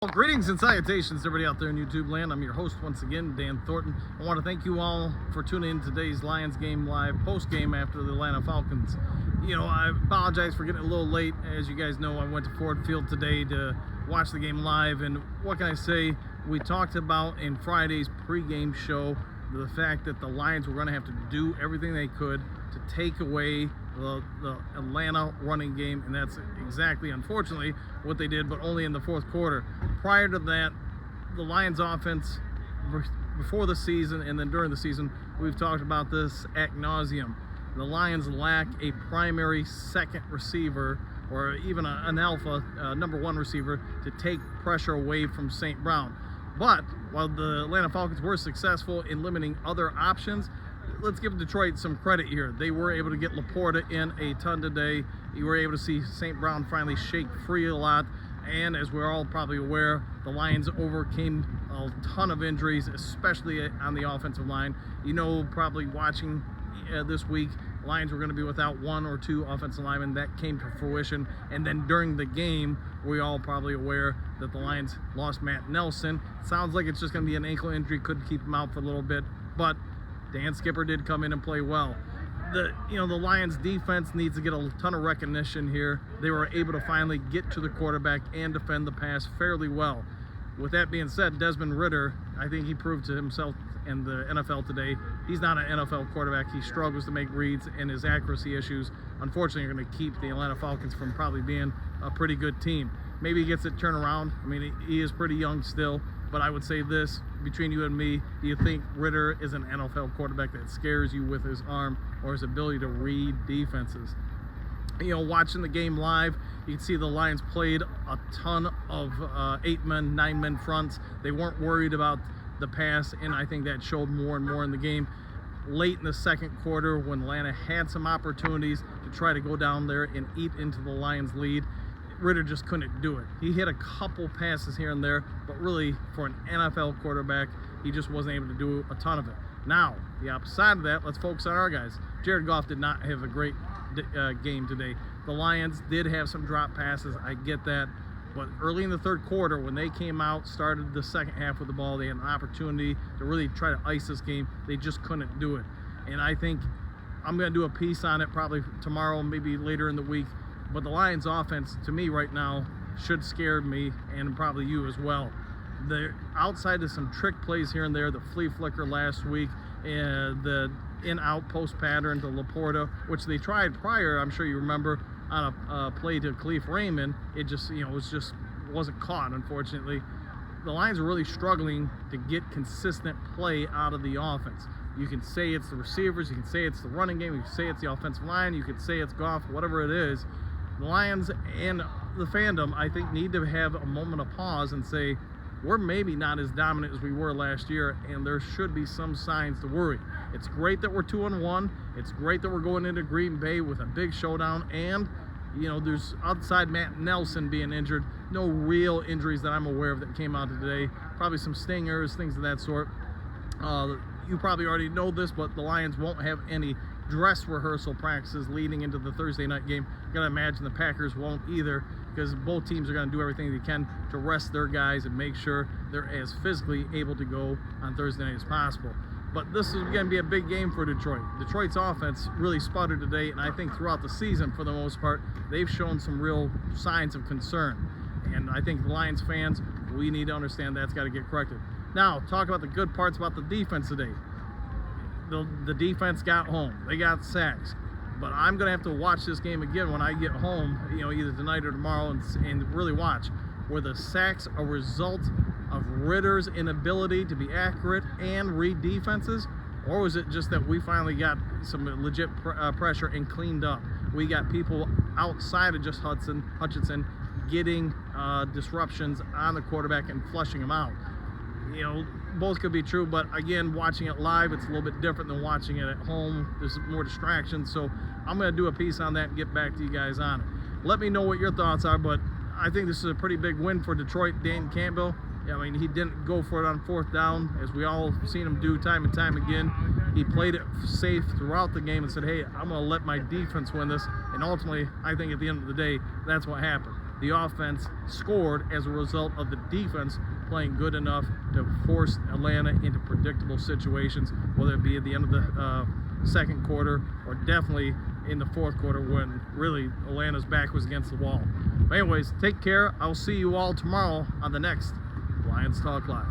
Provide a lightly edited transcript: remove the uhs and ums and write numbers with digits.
Well, greetings and salutations, everybody out there in YouTube land. I'm your host once again, Dan Thornton. I want to thank you all for tuning in to today's Lions game live post game after the Atlanta Falcons. I apologize for getting a little late. As you guys know, I went to Ford Field today to watch the game live, and what can I say? We talked about in Friday's pregame show the fact that the Lions were going to have to do everything they could to take away the Atlanta running game, and that's exactly, unfortunately, what they did, but only in the fourth quarter. Prior to that, the Lions offense, before the season and then during the season, we've talked about this ad nauseum. The Lions lack a primary second receiver or even an alpha number one receiver to take pressure away from St. Brown. But while the Atlanta Falcons were successful in limiting other options, let's give Detroit some credit here. They were able to get Laporta in a ton today. You were able to see St. Brown finally shake free a lot. And as we're all probably aware, the Lions overcame a ton of injuries, especially on the offensive line. Probably watching this week, Lions were going to be without one or two offensive linemen. That came to fruition. And then during the game, we're all probably aware that the Lions lost Matt Nelson. Sounds like it's just going to be an ankle injury. Could keep him out for a little bit. But Dan Skipper did come in and play well. The Lions defense needs to get a ton of recognition here. They were able to finally get to the quarterback and defend the pass fairly well. With that being said, Desmond Ridder, I think he proved to himself in the NFL today, he's not an NFL quarterback. He struggles to make reads, and his accuracy issues, unfortunately, are going to keep the Atlanta Falcons from probably being a pretty good team. Maybe he gets it turned around. I mean, he is pretty young still, but I would say this, between you and me, do you think Ridder is an NFL quarterback that scares you with his arm or his ability to read defenses? Watching the game live, you can see the Lions played a ton of 8-men, 9-men fronts. They weren't worried about the pass, and I think that showed more and more in the game. Late in the second quarter, when Atlanta had some opportunities to try to go down there and eat into the Lions' lead, Ridder just couldn't do it. He hit a couple passes here and there, but really, for an NFL quarterback, he just wasn't able to do a ton of it. Now, the opposite side of that, let's focus on our guys. Jared Goff did not have a great game today. The Lions did have some drop passes, I get that, but early in the third quarter, when they came out, started the second half with the ball, they had an opportunity to really try to ice this game. They just couldn't do it. And I think I'm going to do a piece on it probably tomorrow, maybe later in the week. But the Lions offense, to me right now, should scare me and probably you as well. They're outside of some trick plays here and there, the flea flicker last week, and the in-out post pattern to Laporta, which they tried prior, I'm sure you remember, on a play to Khalif Raymond. It just, wasn't caught, unfortunately. The Lions are really struggling to get consistent play out of the offense. You can say it's the receivers, you can say it's the running game, you can say it's the offensive line, you can say it's Goff, whatever it is. The Lions and the fandom, I think, need to have a moment of pause and say, we're maybe not as dominant as we were last year, and there should be some signs to worry. It's great that we're 2-1. It's great that we're going into Green Bay with a big showdown, and there's outside Matt Nelson being injured, no real injuries that I'm aware of that came out today. Probably some stingers, things of that sort. You probably already know this, but the Lions won't have any dress rehearsal practices leading into the Thursday night game. I gotta imagine the Packers won't either, because both teams are going to do everything they can to rest their guys and make sure they're as physically able to go on Thursday night as possible. But this is going to be a big game for Detroit. Detroit's offense really sputtered today, and I think throughout the season, for the most part, they've shown some real signs of concern. And I think the Lions fans, we need to understand that's got to get corrected. Now, talk about the good parts about the defense today. The defense got home. They got sacks. But I'm going to have to watch this game again when I get home, either tonight or tomorrow, and really watch. Were the sacks a result of Ridder's inability to be accurate and read defenses? Or was it just that we finally got some legit pressure and cleaned up? We got people outside of just Hutchinson getting disruptions on the quarterback and flushing them out. Both could be true, but again, watching it live, it's a little bit different than watching it at home. There's more distractions, so I'm going to do a piece on that and get back to you guys on it. Let me know what your thoughts are, but I think this is a pretty big win for Detroit. Dan Campbell, he didn't go for it on fourth down, as we all seen him do time and time again. He played it safe throughout the game and said, hey, I'm going to let my defense win this, and ultimately, I think at the end of the day, that's what happened. the offense scored as a result of the defense playing good enough to force Atlanta into predictable situations, whether it be at the end of the second quarter or definitely in the fourth quarter when really Atlanta's back was against the wall. But anyways, take care. I'll see you all tomorrow on the next Lions Talk Live.